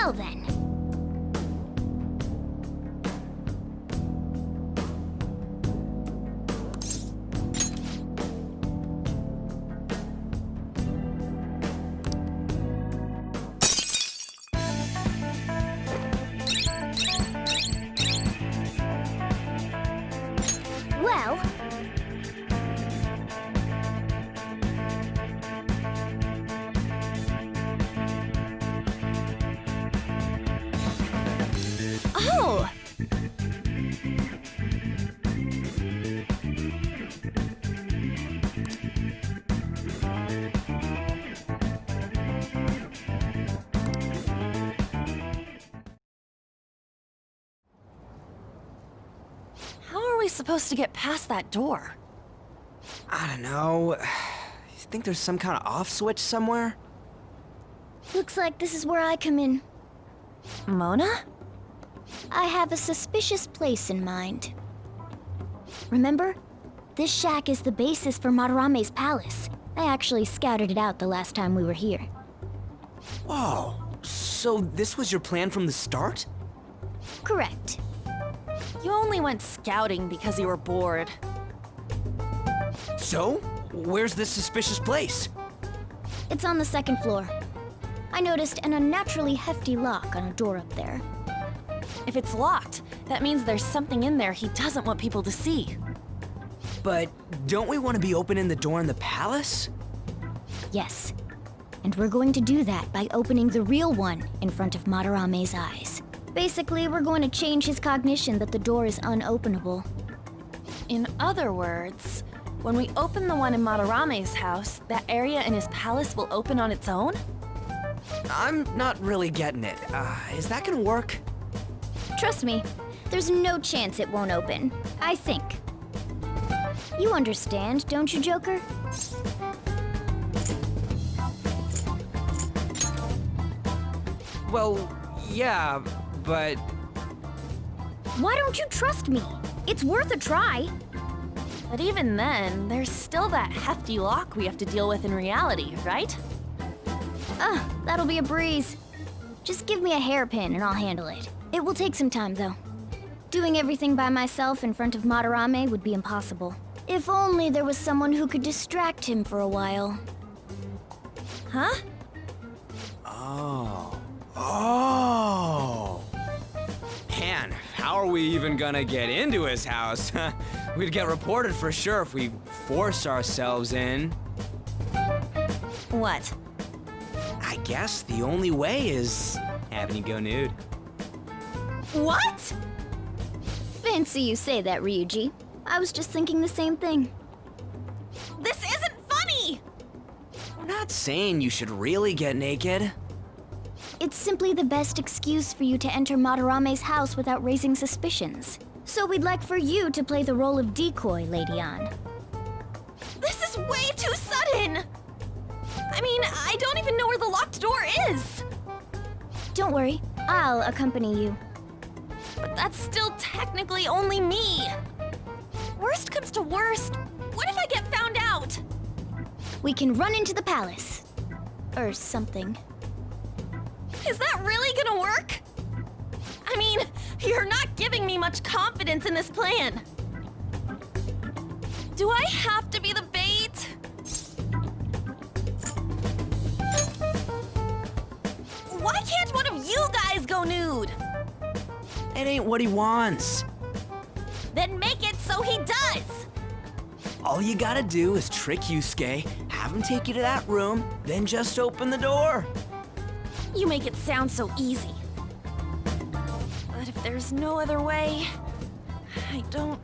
Well then. Well... Oh! How are we supposed to get past that door? I don't know. You think there's some kind of off switch somewhere? Looks like this is where I come in. Mona? I have a suspicious place in mind. Remember? This shack is the basis for Madarame's palace. I actually scouted it out the last time we were here. Whoa. So this was your plan from the start? Correct. You only went scouting because you were bored. So? Where's this suspicious place? It's on the second floor. I noticed an unnaturally hefty lock on a door up there. If it's locked, that means there's something in there he doesn't want people to see. But don't we want to be opening the door in the palace? Yes. And we're going to do that by opening the real one in front of Madarame's eyes. Basically, we're going to change his cognition that the door is unopenable. In other words, when we open the one in Madarame's house, that area in his palace will open on its own? I'm not really getting it. Is that gonna work? Trust me, there's no chance it won't open. I think. You understand, don't you, Joker? Well, yeah, but... Why don't you trust me? It's worth a try. But even then, there's still that hefty lock we have to deal with in reality, right? That'll be a breeze. Just give me a hairpin and I'll handle it. It will take some time, though. Doing everything by myself in front of Madarame would be impossible. If only there was someone who could distract him for a while. Huh? Oh. Man, how are we even gonna get into his house? We'd get reported for sure if we forced ourselves in. What? I guess the only way is having you go nude. What? Fancy you say that, Ryuji. I was just thinking the same thing. This isn't funny! We're not saying you should really get naked. It's simply the best excuse for you to enter Madarame's house without raising suspicions. So we'd like for you to play the role of decoy, Lady Ann. This is way too sudden! I mean, I don't even know where the locked door is! Don't worry, I'll accompany you. But that's still technically only me! Worst comes to worst, what if I get found out? We can run into the palace. Or something. Is that really gonna work? I mean, you're not giving me much confidence in this plan. Do I have to be the bait? Why can't one of you guys go nude? It ain't what he wants. Then make it so he does! All you gotta do is trick Yusuke, have him take you to that room, then just open the door. You make it sound so easy. But if there's no other way, I don't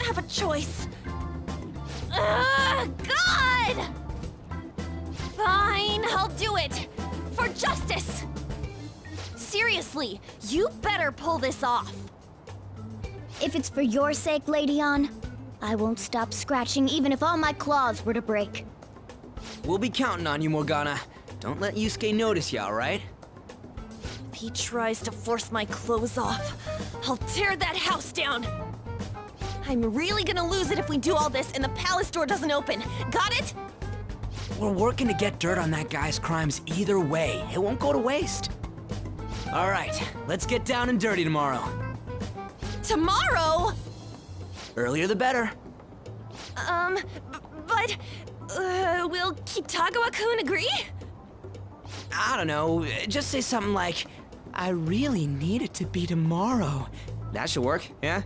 have a choice. God! Fine, I'll do it. For justice. Seriously, you better pull this off. If it's for your sake, Lady Ann, I won't stop scratching even if all my claws were to break. We'll be counting on you, Morgana. Don't let Yusuke notice you, alright? If he tries to force my clothes off, I'll tear that house down. I'm really gonna lose it if we do all this and the palace door doesn't open. Got it? We're working to get dirt on that guy's crimes either way. It won't go to waste. All right, let's get down and dirty tomorrow. Tomorrow? Earlier the better. But, will Kitagawa-kun agree? I don't know, just say something like, I really need it to be tomorrow. That should work, yeah?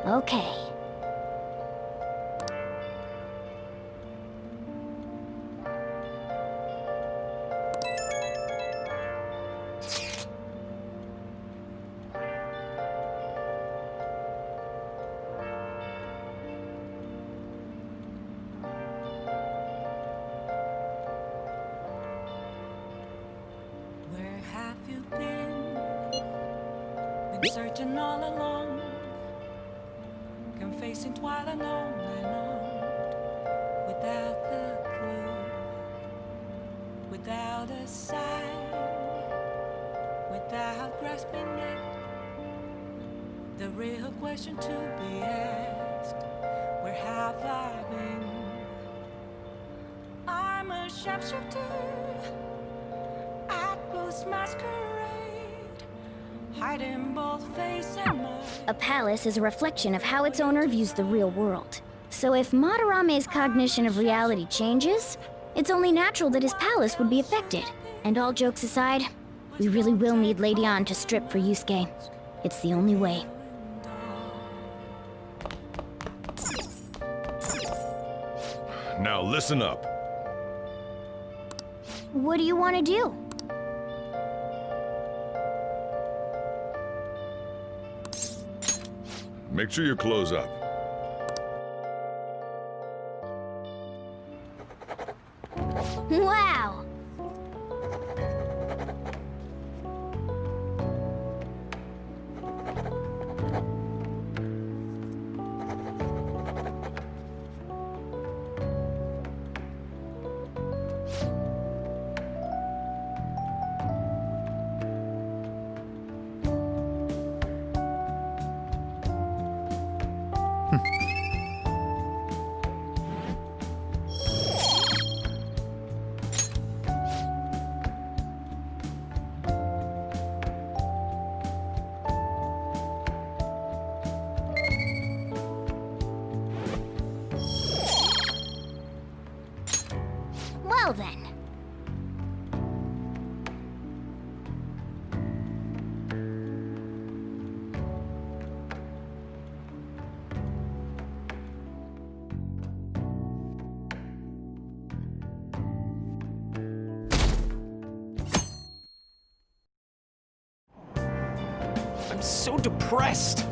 Okay. Where have you been? Been searching all along, confessing twilight on and on, without the clue, without a sign, without grasping it. The real question to be asked: where have I been? I'm a sharpshooter. Masquerade, hiding both face and mind. A palace is a reflection of how its owner views the real world. So if Madarame's cognition of reality changes, it's only natural that his palace would be affected. And all jokes aside, we really will need Lady Ann to strip for Yusuke. It's the only way. Now listen up. What do you want to do? Make sure you close up. Wow! Well then. I'm so depressed.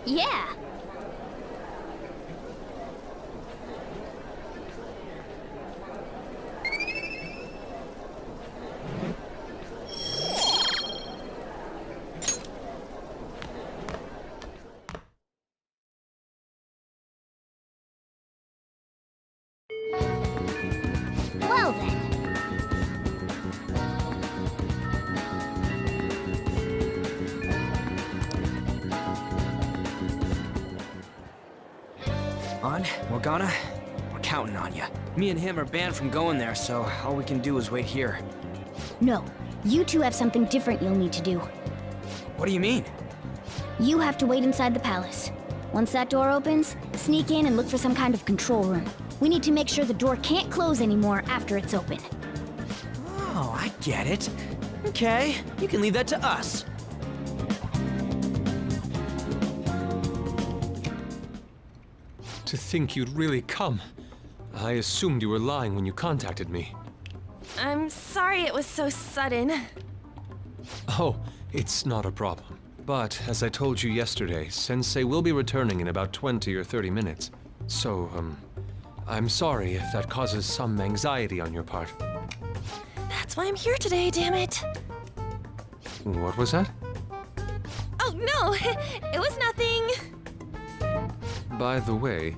Yeah. Well then. On, Morgana, we're counting on you. Me and him are banned from going there, so all we can do is wait here. No, you two have something different you'll need to do. What do you mean? You have to wait inside the palace. Once that door opens, sneak in and look for some kind of control room. We need to make sure the door can't close anymore after it's open. Oh, I get it. Okay, you can leave that to us. To think you'd really come. I assumed you were lying when you contacted me. I'm sorry it was so sudden. Oh, it's not a problem. But, as I told you yesterday, Sensei will be returning in about 20 or 30 minutes. So, I'm sorry if that causes some anxiety on your part. That's why I'm here today, damn it. What was that? Oh, no, it was nothing. By the way,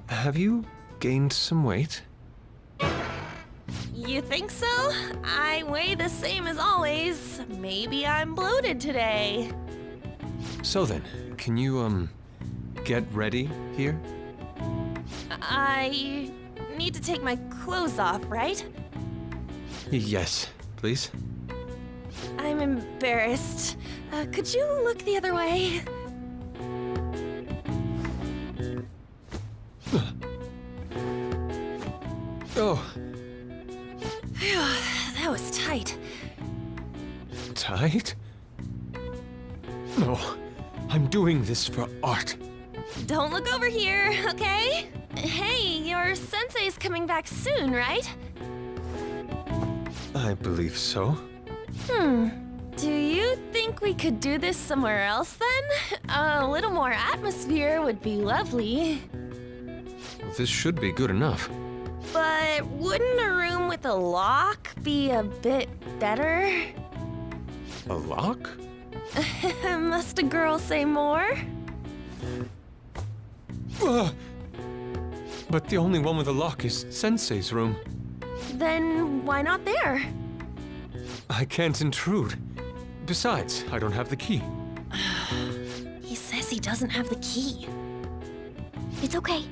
have you gained some weight? You think so? I weigh the same as always. Maybe I'm bloated today. So then, can you, get ready here? I need to take my clothes off, right? Yes, please. I'm embarrassed. Could you look the other way? Oh, Phew, that was tight. tight? No, I'm doing this for art. Don't look over here, okay? Hey, your sensei's coming back soon, right? I believe so. Do you think we could do this somewhere else then? A little more atmosphere would be lovely. This should be good enough. But wouldn't a room with a lock be a bit better? A lock? Must a girl say more? But the only one with a lock is Sensei's room. Then why not there? I can't intrude. Besides, I don't have the key. He says he doesn't have the key. It's okay.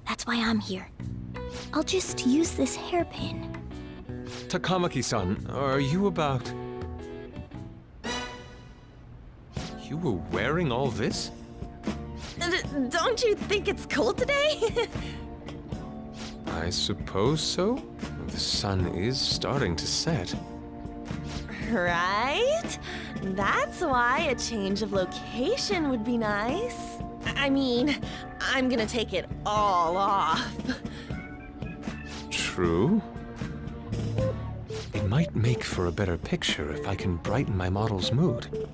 That's why I'm here. I'll just use this hairpin. Takamaki-san, are you about... You were wearing all this? Don't you think it's cool today? I suppose so. The sun is starting to set. Right? That's why a change of location would be nice. I mean, I'm gonna take it all off. True. It might make for a better picture if I can brighten my model's mood.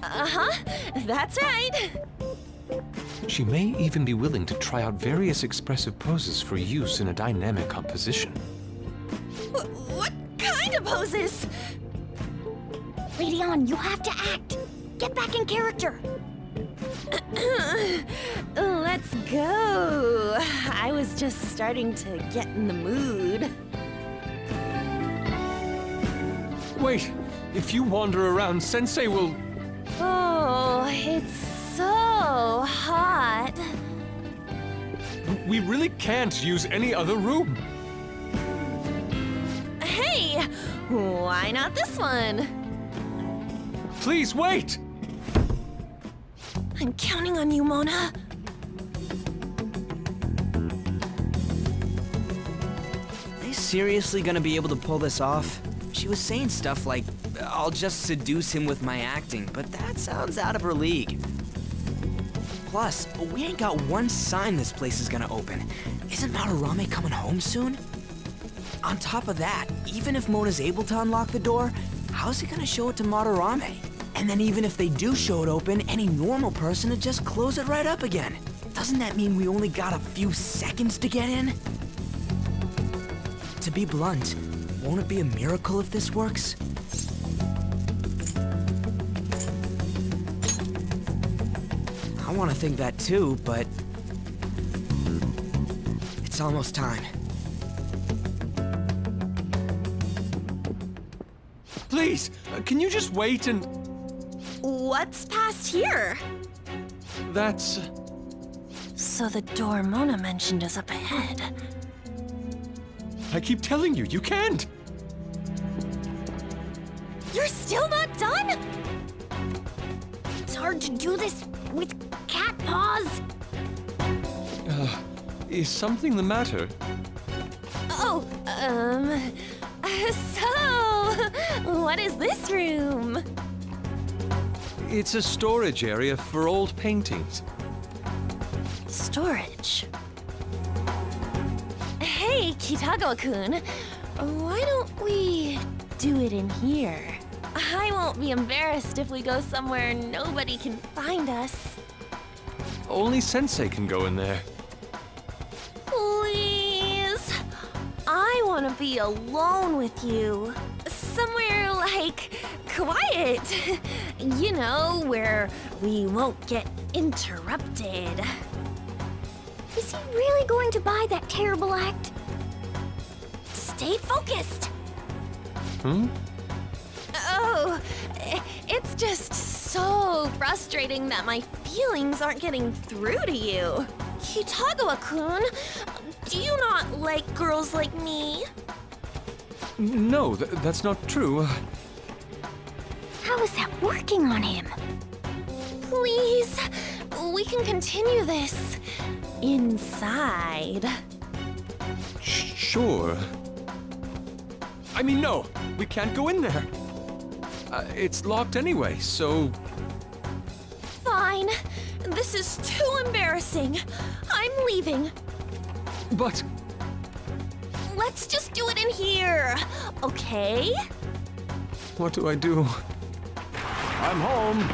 Uh-huh, that's right. She may even be willing to try out various expressive poses for use in a dynamic composition. What kind of poses? Lady On, you have to act. Get back in character. Let's go. I was just starting to get in the mood. Wait! If you wander around, Sensei will... Oh, it's so hot. We really can't use any other room. Hey, why not this one? Please wait! I'm counting on you, Mona. Are they seriously gonna be able to pull this off? She was saying stuff like, I'll just seduce him with my acting, but that sounds out of her league. Plus, we ain't got one sign this place is gonna open. Isn't Madarame coming home soon? On top of that, even if Mona's able to unlock the door, how's he gonna show it to Madarame? And then even if they do show it open, any normal person would just close it right up again. Doesn't that mean we only got a few seconds to get in? To be blunt, won't it be a miracle if this works? I want to think that too, but it's almost time. Please, can you just wait and... What's past here? That's... So the door Mona mentioned is up ahead. I keep telling you, you can't! You're still not done? It's hard to do this with cat paws. Is something the matter? Oh, so, what is this room? It's a storage area for old paintings. Storage. Hey, Kitagawa-kun, why don't we do it in here? I won't be embarrassed if we go somewhere nobody can find us. Only Sensei can go in there. Please. I want to be alone with you. Somewhere like quiet. You know, where we won't get interrupted. Is he really going to buy that terrible act? Stay focused. Hmm? Oh, it's just so frustrating that my feelings aren't getting through to you. Kitagawa-kun, do you not like girls like me? No, that's not true. How is that working on him? Please, we can continue this inside. Sure. I mean, no, we can't go in there. It's locked anyway, so... Fine. This is too embarrassing. I'm leaving. But... Let's just do it in here, okay? what do I do? I'm home.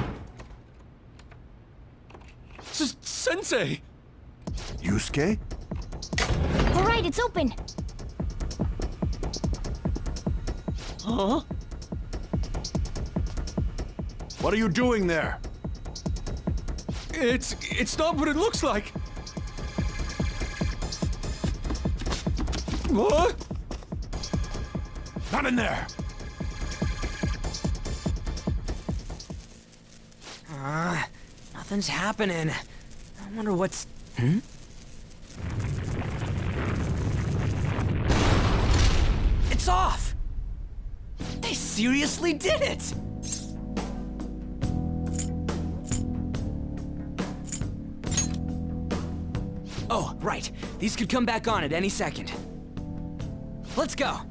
Sensei! Yusuke? All right, it's open. Huh? What are you doing there? It's not what it looks like. What? Not in there. Nothing's happening. I wonder what's... It's off! They seriously did it! Oh, right. These could come back on at any second. Let's go!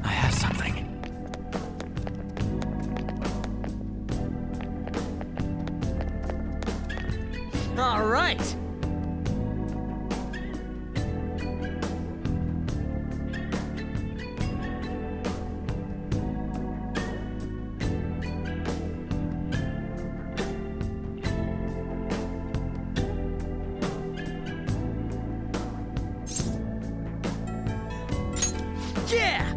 I have something. All right! Yeah!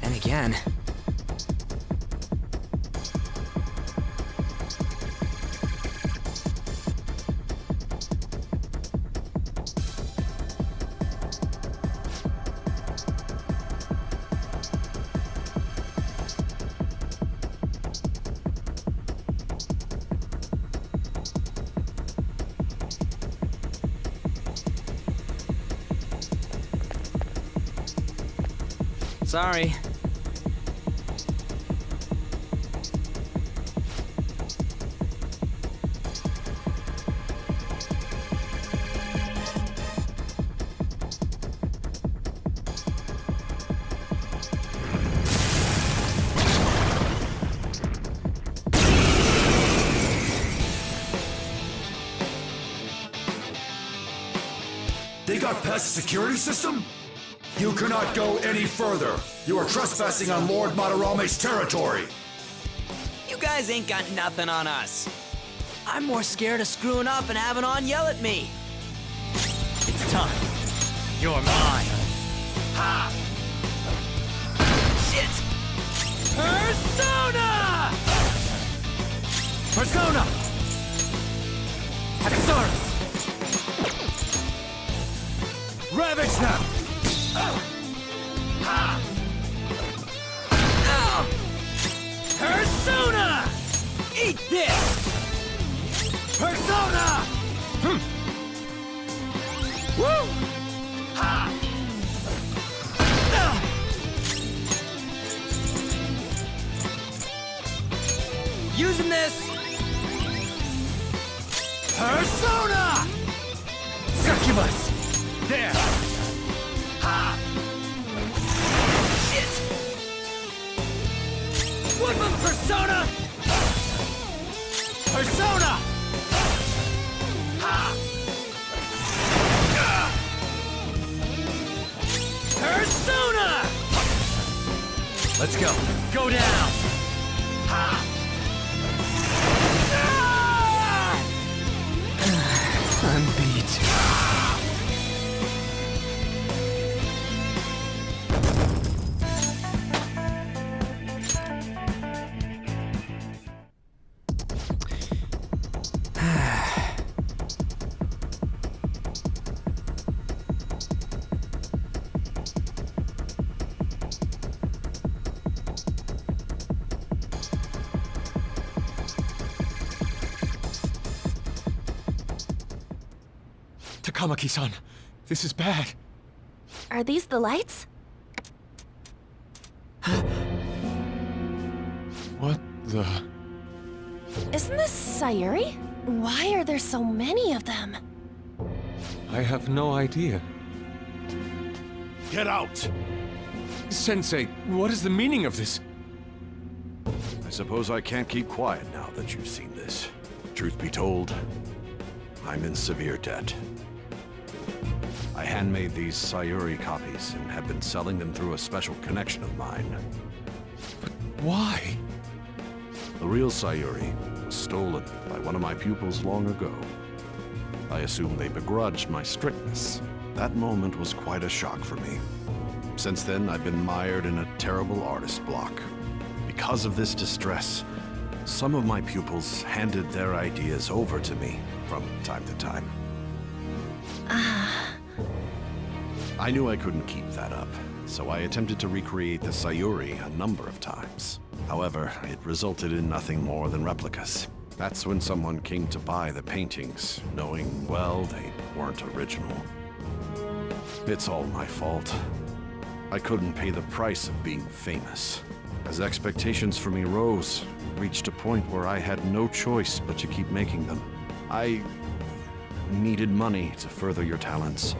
And again. Sorry. past the security system? You cannot go any further. You are trespassing on Lord Madarame's territory. You guys ain't got nothing on us. I'm more scared of screwing up and having On yell at me. It's time. You're mine. Ha! Shit! Persona! Persona! Haxorus! Ravage them! Persona! Eat this! Persona! Woo! Ha! Using this! Persona! Succubus! There! Ha! Shit! Woodman Persona! Persona! Ha! Persona! Let's go. Go down! Ha! I'm beat. Takamaki-san, this is bad. Are these the lights? What the... Isn't this Sayuri? Why are there so many of them? I have no idea. Get out! Sensei, what is the meaning of this? I suppose I can't keep quiet now that you've seen this. Truth be told, I'm in severe debt. I handmade these Sayuri copies and have been selling them through a special connection of mine. Why? The real Sayuri was stolen by one of my pupils long ago. I assume they begrudged my strictness. That moment was quite a shock for me. Since then, I've been mired in a terrible artist block. Because of this distress, some of my pupils handed their ideas over to me from time to time. I knew I couldn't keep that up, so I attempted to recreate the Sayuri a number of times. However, it resulted in nothing more than replicas. That's when someone came to buy the paintings, knowing, well, they weren't original. It's all my fault. I couldn't pay the price of being famous. As expectations for me rose, reached a point where I had no choice but to keep making them. I needed money to further your talents.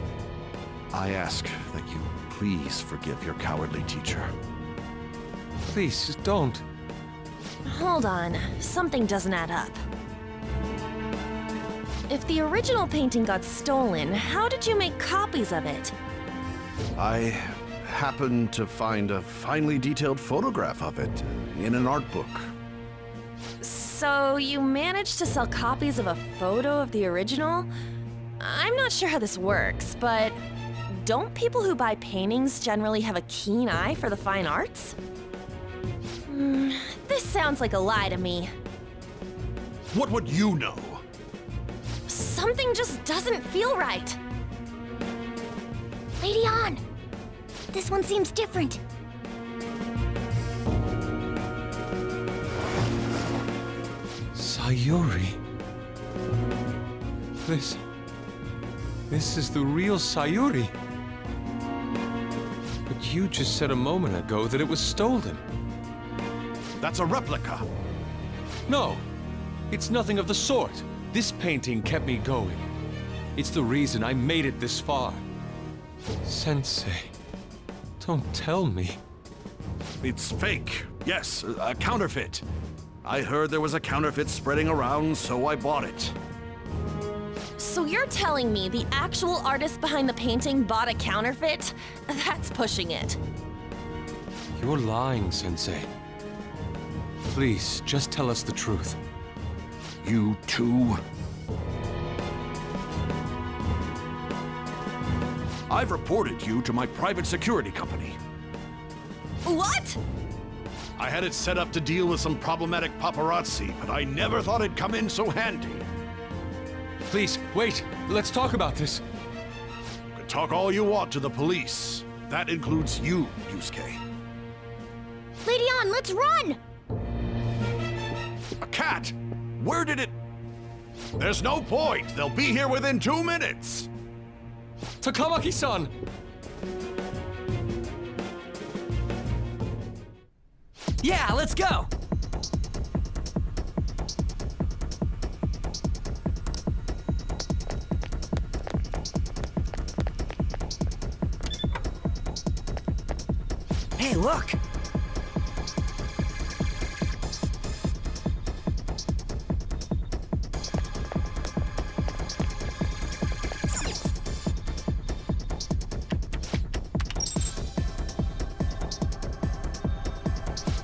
I ask that you please forgive your cowardly teacher. Please, don't. Hold on, something doesn't add up. If the original painting got stolen, how did you make copies of it? I happened to find a finely detailed photograph of it in an art book. So you managed to sell copies of a photo of the original? I'm not sure how this works, but don't people who buy paintings generally have a keen eye for the fine arts? This sounds like a lie to me. What would you know? Something just doesn't feel right. Lady On! This one seems different. Sayuri. This is the real Sayuri. But you just said a moment ago that it was stolen. That's a replica. No, it's nothing of the sort. This painting kept me going. It's the reason I made it this far. Sensei, don't tell me. It's fake. Yes, a counterfeit. I heard there was a counterfeit spreading around, so I bought it. So you're telling me the actual artist behind the painting bought a counterfeit? That's pushing it. You're lying, Sensei. Please, just tell us the truth. You too? I've reported you to my private security company. What? I had it set up to deal with some problematic paparazzi, but I never thought it'd come in so handy. Please, wait. Let's talk about this. You can talk all you want to the police. That includes you, Yusuke. Lady On, let's run! A cat? Where did it... There's no point. They'll be here within 2 minutes. Takamaki-san! Yeah, let's go! Hey, look!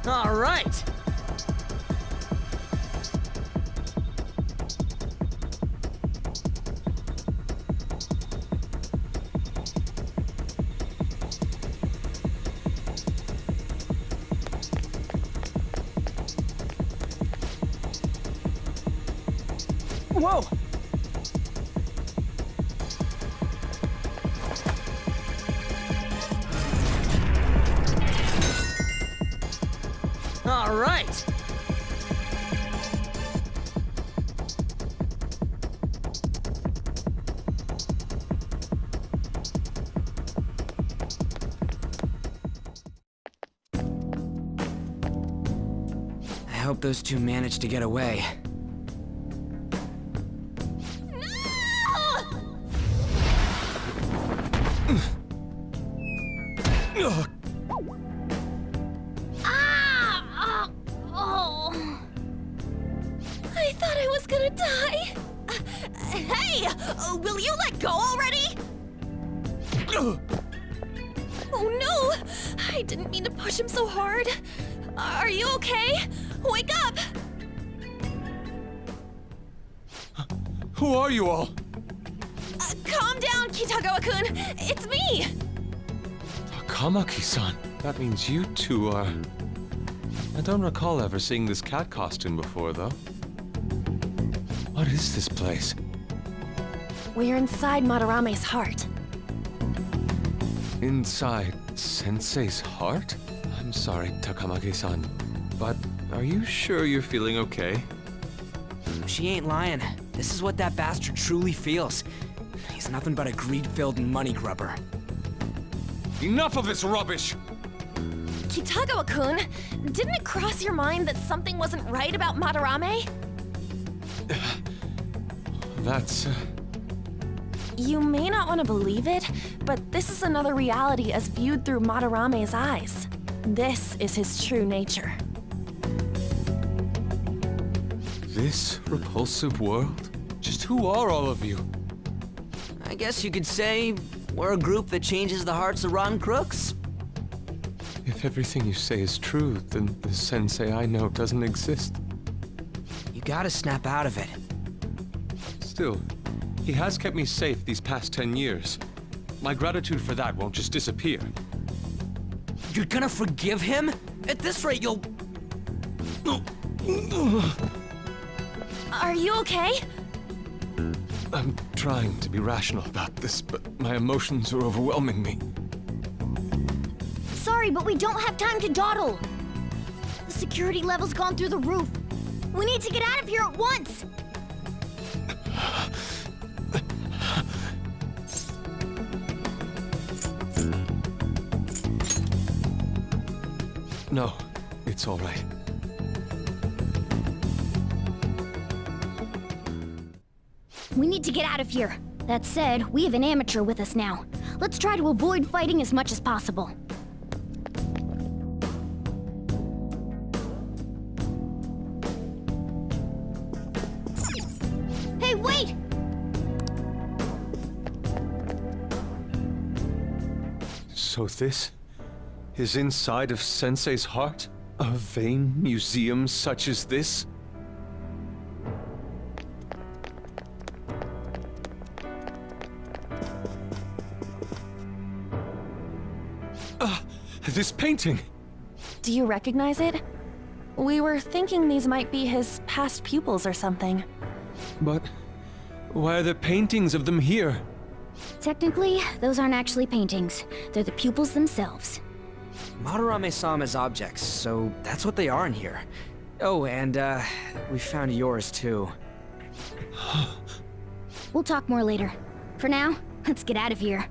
All right! Whoa! All right! I hope those two managed to get away. Oh. I thought I was gonna die. Hey! Will you let go already? Oh no! I didn't mean to push him so hard. Are you okay? Wake up! Who are you all? Calm down, Kitagawa-kun. It's me! Takamaki-san. That means you two are... I don't recall ever seeing this cat costume before, though. What is this place? We're inside Madarame's heart. Inside Sensei's heart? I'm sorry, Takamaki-san, but are you sure you're feeling okay? She ain't lying. This is what that bastard truly feels. He's nothing but a greed-filled money grubber. Enough of this rubbish! Kitagawa-kun, didn't it cross your mind that something wasn't right about Madarame? That's... You may not want to believe it, but this is another reality as viewed through Madarame's eyes. This is his true nature. This repulsive world? Just who are all of you? I guess you could say we're a group that changes the hearts of rotten crooks. If everything you say is true, then the Sensei I know doesn't exist. You gotta snap out of it. Still, he has kept me safe these past 10 years. My gratitude for that won't just disappear. You're gonna forgive him? At this rate, you'll... Are you okay? I'm trying to be rational about this, but my emotions are overwhelming me. Sorry, but we don't have time to dawdle. The security level's gone through the roof. We need to get out of here at once. No, it's all right. We need to get out of here. That said, we have an amateur with us now. Let's try to avoid fighting as much as possible. Hey, wait! So this is inside of Sensei's heart? A vain museum such as this? This painting! Do you recognize it? We were thinking these might be his past pupils or something. But why are there paintings of them here? Technically, those aren't actually paintings. They're the pupils themselves. Madarame saw them as objects, so that's what they are in here. Oh, and, we found yours, too. We'll talk more later. For now, let's get out of here.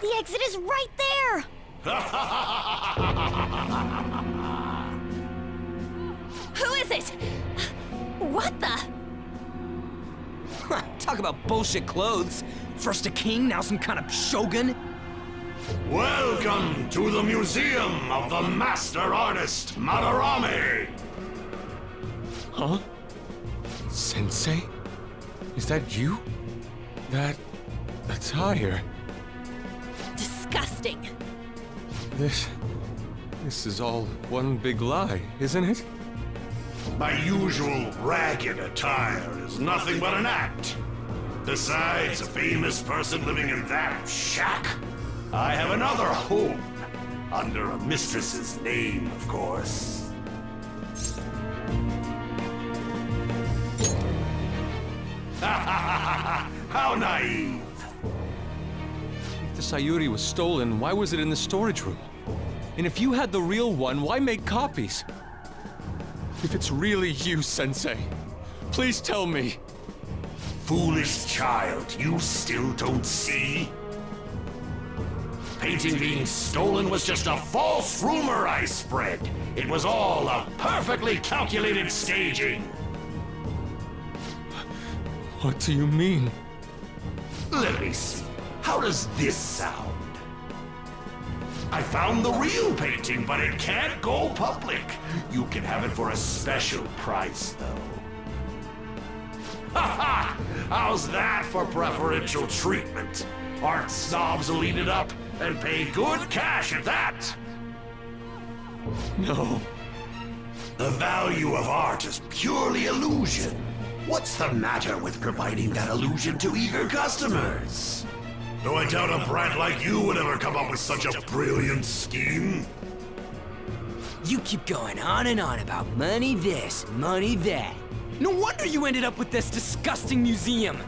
The exit is right there! Who is it? What the? Talk about bullshit clothes. First a king, now some kind of shogun. Welcome to the Museum of the Master Artist, Madarame! Huh? Sensei? Is that you? That attire? Disgusting. This is all one big lie, isn't it? My usual ragged attire is nothing but an act. Besides a famous person living in that shack, I have another home, under a mistress's name, of course. How naive! If the Sayuri was stolen, why was it in the storage room? And if you had the real one, why make copies? If it's really you, Sensei, please tell me. Foolish child, you still don't see? Painting being stolen was just a false rumor I spread. It was all a perfectly calculated staging. What do you mean? Let me see. How does this sound? I found the real painting, but it can't go public. You can have it for a special price, though. Ha ha! How's that for preferential treatment? Art snobs will eat it up and pay good cash at that. No. The value of art is purely illusion. What's the matter with providing that illusion to eager customers? Though I doubt a brat like you would ever come up with such a brilliant scheme. You keep going on and on about money this, money that. No wonder you ended up with this disgusting museum.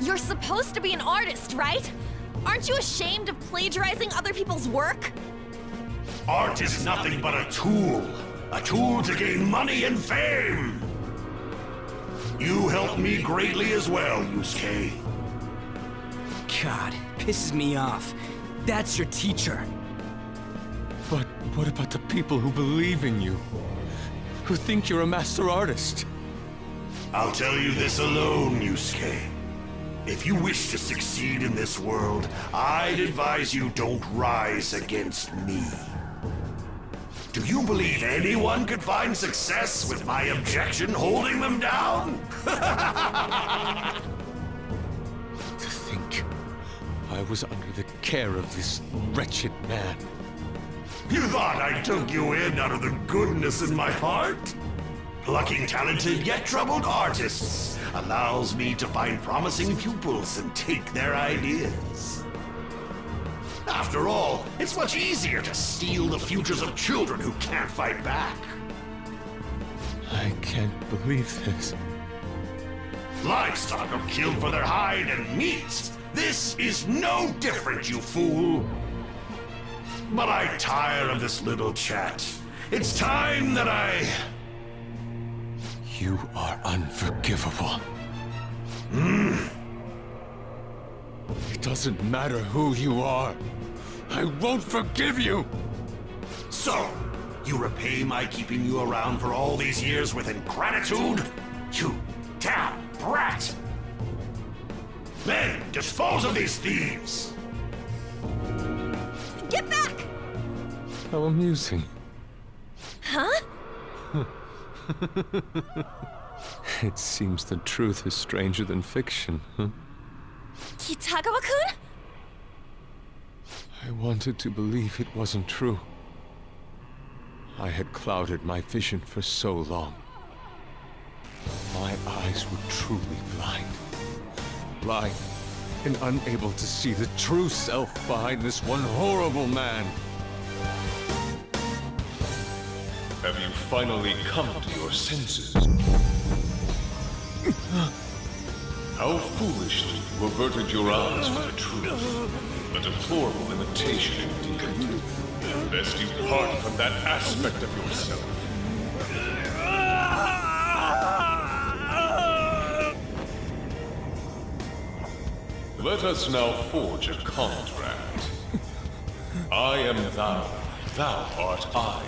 You're supposed to be an artist, right? Aren't you ashamed of plagiarizing other people's work? Art is nothing but a tool to gain money and fame. You helped me greatly as well, Yusuke. God, pisses me off. That's your teacher. But what about the people who believe in you? Who think you're a master artist? I'll tell you this alone, Yusuke. If you wish to succeed in this world, I'd advise you don't rise against me. Do you believe anyone could find success with my objection holding them down? To think I was under the care of this wretched man. You thought I took you in out of the goodness in my heart? Plucking talented yet troubled artists allows me to find promising pupils and take their ideas. After all, it's much easier to steal the futures of children who can't fight back. I can't believe this. Livestock are killed for their hide and meat. This is no different, you fool. But I tire of this little chat. It's time that I... You are unforgivable. It doesn't matter who you are. I won't forgive you! So, you repay my keeping you around for all these years with ingratitude? You damn brat! Then, dispose of these thieves! Get back! How amusing. Huh? It seems the truth is stranger than fiction, huh? Kitagawa-kun? I wanted to believe it wasn't true. I had clouded my vision for so long. My eyes were truly blind. Blind and unable to see the true self behind this one horrible man. Have you finally come to your senses? How foolishly you averted your eyes from the truth. A deplorable imitation indeed. Best you part from that aspect of yourself. Let us now forge a contract. I am thou, thou art I.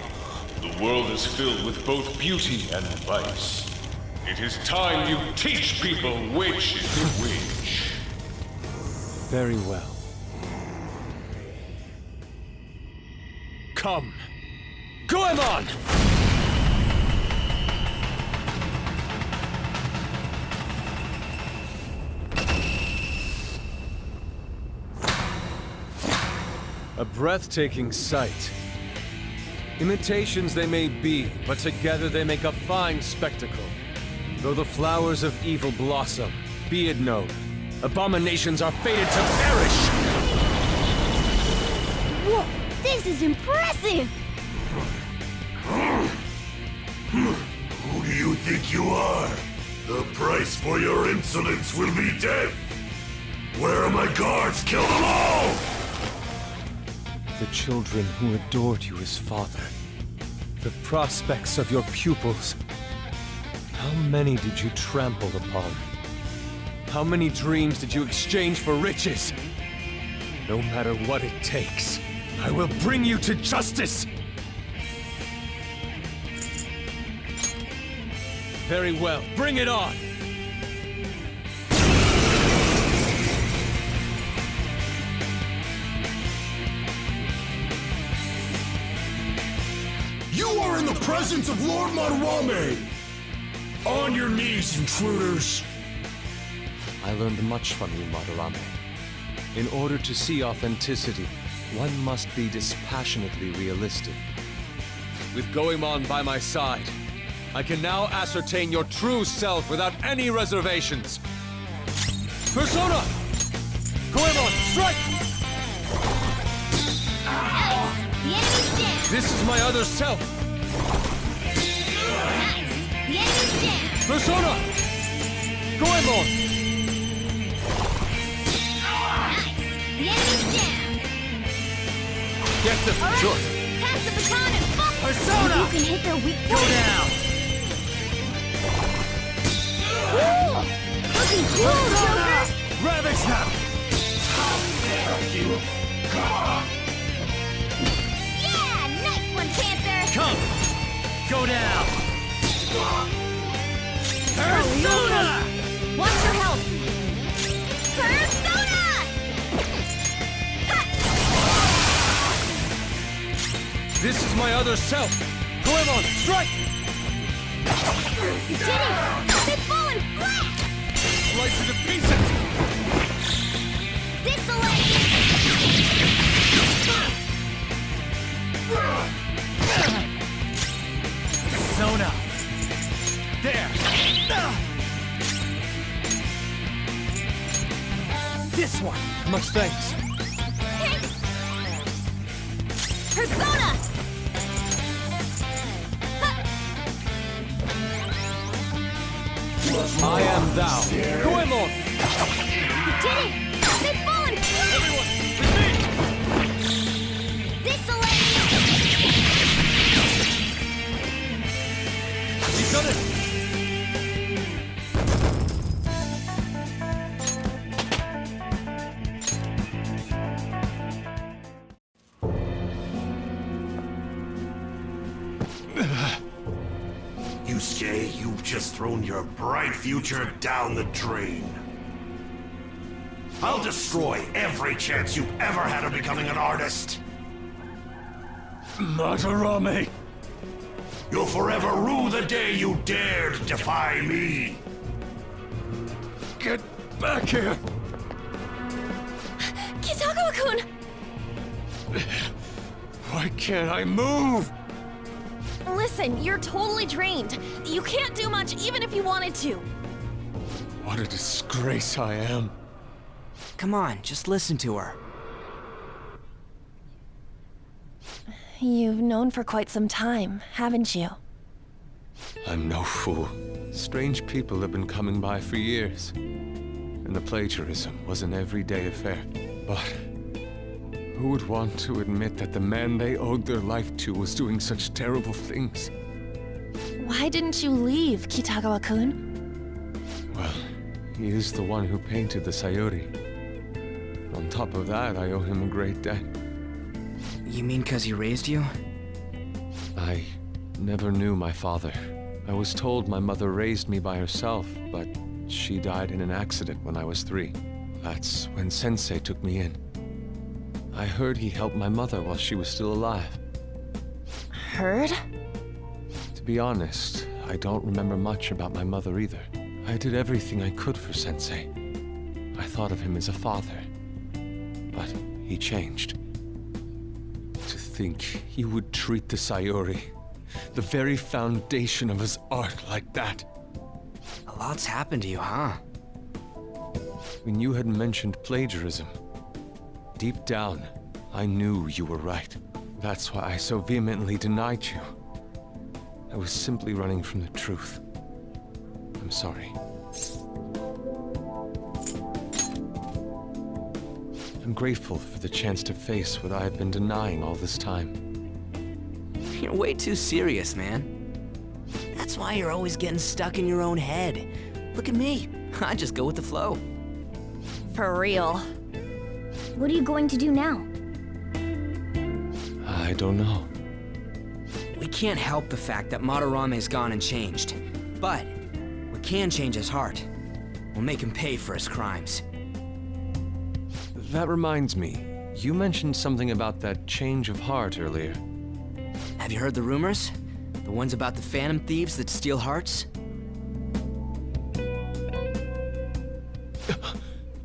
The world is filled with both beauty and vice. It is time you teach people which is which. Very well. Come! Goemon! A breathtaking sight. Imitations they may be, but together they make a fine spectacle. Though the flowers of evil blossom, be it known, abominations are fated to perish! Whoa! This is impressive! Who do you think you are? The price for your insolence will be death! Where are my guards? Kill them all! The children who adored you as father. The prospects of your pupils. How many did you trample upon? How many dreams did you exchange for riches? No matter what it takes, I will bring you to justice! Very well, bring it on! You are in the presence of Lord Madarame! On your knees, intruders! I learned much from you, Madarame. In order to see authenticity, one must be dispassionately realistic. With Goemon by my side, I can now ascertain your true self without any reservations. Persona! Goemon, strike! The enemy's down! This is my other self! Nice! The enemy's down! Persona! Goemon! Nice! The enemy's down! Get them, All right. sure. Pass the baton and fuck! Persona! You can hit their weak Go points! down! Woo! Looking cool, Joker! Ravage them! Yeah! Nice one, Panther! Come! Go down! Persona! Watch your health! Persona! This is my other self! Goemon, strike! You did it! They've fallen flat! Slice it to pieces! This'll let you... Persona! There! This one! Much thanks. Persona! I am thou. Goemon! You did it! They've fallen flat! Everyone, with me! This'll let you... He's done it! Yusuke, you've just thrown your bright future down the drain. I'll destroy every chance you've ever had of becoming an artist. Madarame! You'll forever rue the day you dared defy me. Get back here! Kitagawa-kun! Why can't I move? Listen, you're totally drained. You can't do much even if you wanted to. What a disgrace I am. Come on, just listen to her. You've known for quite some time, haven't you? I'm no fool. Strange people have been coming by for years. And the plagiarism was an everyday affair. But who would want to admit that the man they owed their life to was doing such terrible things? Why didn't you leave, Kitagawa-kun? Well, he is the one who painted the Sayuri. On top of that, I owe him a great debt. You mean 'cause he raised you? I never knew my father. I was told my mother raised me by herself, but she died in an accident when I was 3. That's when Sensei took me in. I heard he helped my mother while she was still alive. Heard? To be honest, I don't remember much about my mother either. I did everything I could for Sensei. I thought of him as a father. But he changed. To think he would treat the Sayuri, the very foundation of his art, like that. A lot's happened to you, huh? When you had mentioned plagiarism, deep down, I knew you were right. That's why I so vehemently denied you. I was simply running from the truth. I'm sorry. I'm grateful for the chance to face what I have been denying all this time. You're way too serious, man. That's why you're always getting stuck in your own head. Look at me. I just go with the flow. For real. What are you going to do now? I don't know. We can't help the fact that Madarame's gone and changed. But we can change his heart. We'll make him pay for his crimes. That reminds me, you mentioned something about that change of heart earlier. Have you heard the rumors? The ones about the Phantom Thieves that steal hearts?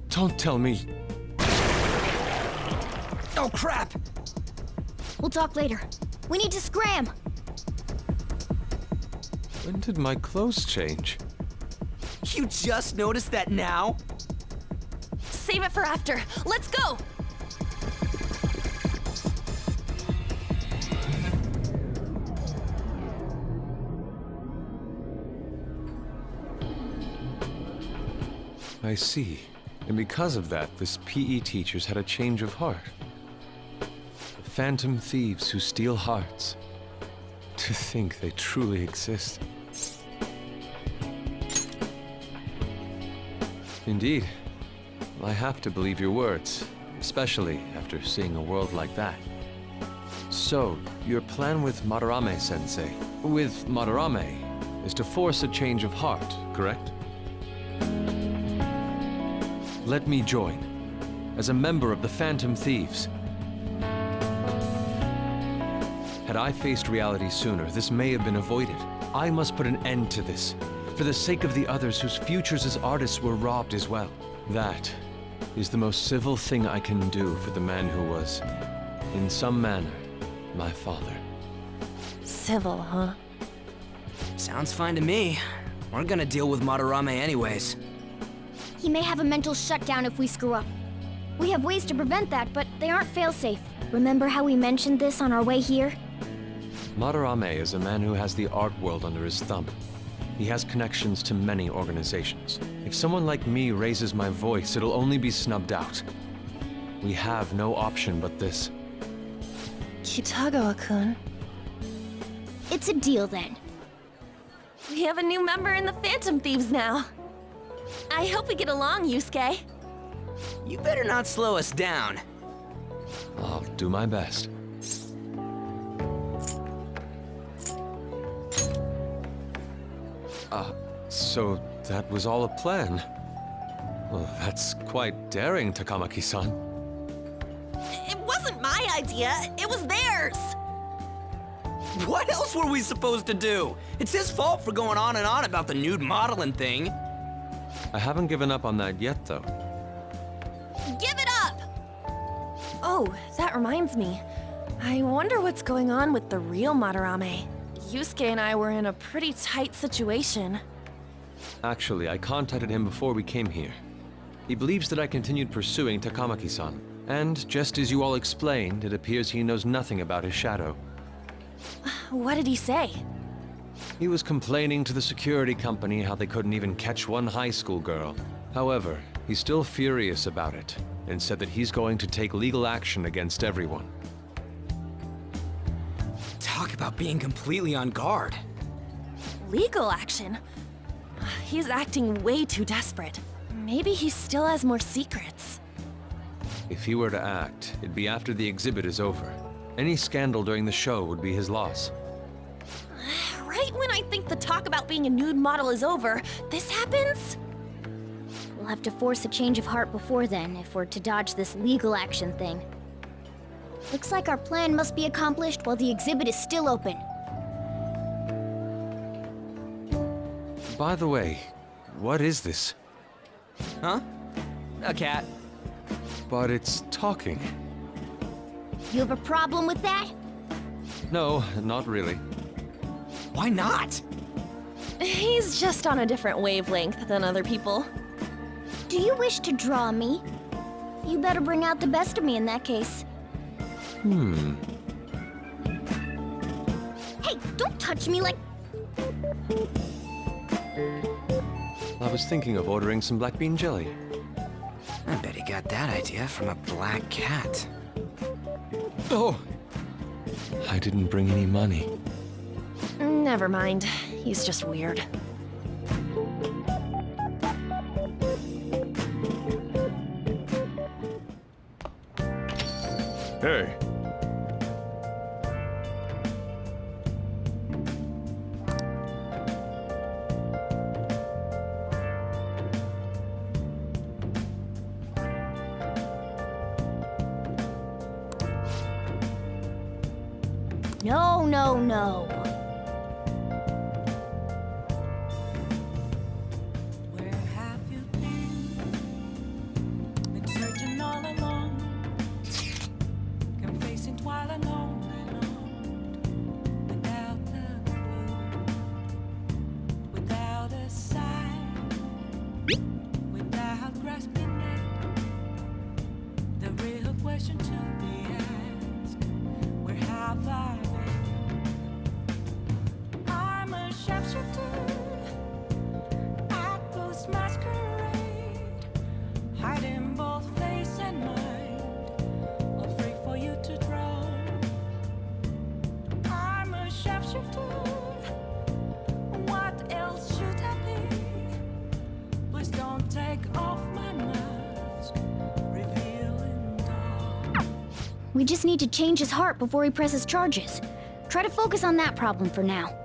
Don't tell me. Oh, crap! We'll talk later. We need to scram! When did my clothes change? You just noticed that now? Save it for after. Let's go! I see. And because of that, this PE teacher's had a change of heart. The Phantom Thieves who steal hearts. To think they truly exist. Indeed. I have to believe your words, especially after seeing a world like that. So, your plan with Madarame-sensei, with Madarame, is to force a change of heart, correct? Let me join, as a member of the Phantom Thieves. Had I faced reality sooner, this may have been avoided. I must put an end to this, for the sake of the others whose futures as artists were robbed as well. That is the most civil thing I can do for the man who was, in some manner, my father. Civil, huh? Sounds fine to me. We're gonna deal with Madarame anyways. He may have a mental shutdown if we screw up. We have ways to prevent that, but they aren't fail-safe. Remember how we mentioned this on our way here? Madarame is a man who has the art world under his thumb. He has connections to many organizations. If someone like me raises my voice, it'll only be snubbed out. We have no option but this. Kitagawa-kun. It's a deal then. We have a new member in the Phantom Thieves now. I hope we get along, Yusuke. You better not slow us down. I'll do my best. So that was all a plan? Well, that's quite daring, Takamaki-san. It wasn't my idea, it was theirs! What else were we supposed to do? It's his fault for going on and on about the nude modeling thing. I haven't given up on that yet, though. Give it up! Oh, that reminds me. I wonder what's going on with the real Madarame. Yusuke and I were in a pretty tight situation. Actually, I contacted him before we came here. He believes that I continued pursuing Takamaki-san. And just as you all explained, it appears he knows nothing about his shadow. What did he say? He was complaining to the security company how they couldn't even catch one high school girl. However, he's still furious about it, and said that he's going to take legal action against everyone. Talk about being completely on guard. Legal action? He's acting way too desperate. Maybe he still has more secrets. If he were to act, it'd be after the exhibit is over. Any scandal during the show would be his loss. Right when I think the talk about being a nude model is over, this happens? We'll have to force a change of heart before then if we're to dodge this legal action thing. Looks like our plan must be accomplished while the exhibit is still open. By the way, what is this? Huh? A cat. But it's talking. You have a problem with that? No, not really. Why not? He's just on a different wavelength than other people. Do you wish to draw me? You better bring out the best of me in that case. Hey, don't touch me like... I was thinking of ordering some black bean jelly. I bet he got that idea from a black cat. Oh! I didn't bring any money. Never mind. He's just weird. Hey! No, no, no. Where have you been? Been searching all along, confessing while alone, without a clue, without a sign, without grasping it. The real question to be asked: where have I been? I'm a sharpshooter at Ghost Masquerade, hiding both face and mind, all free for you to draw. I'm a sharpshooter. What else should I be? Please don't take off my mask, revealing dark. We just need to change his heart before he presses charges. Try to focus on that problem for now.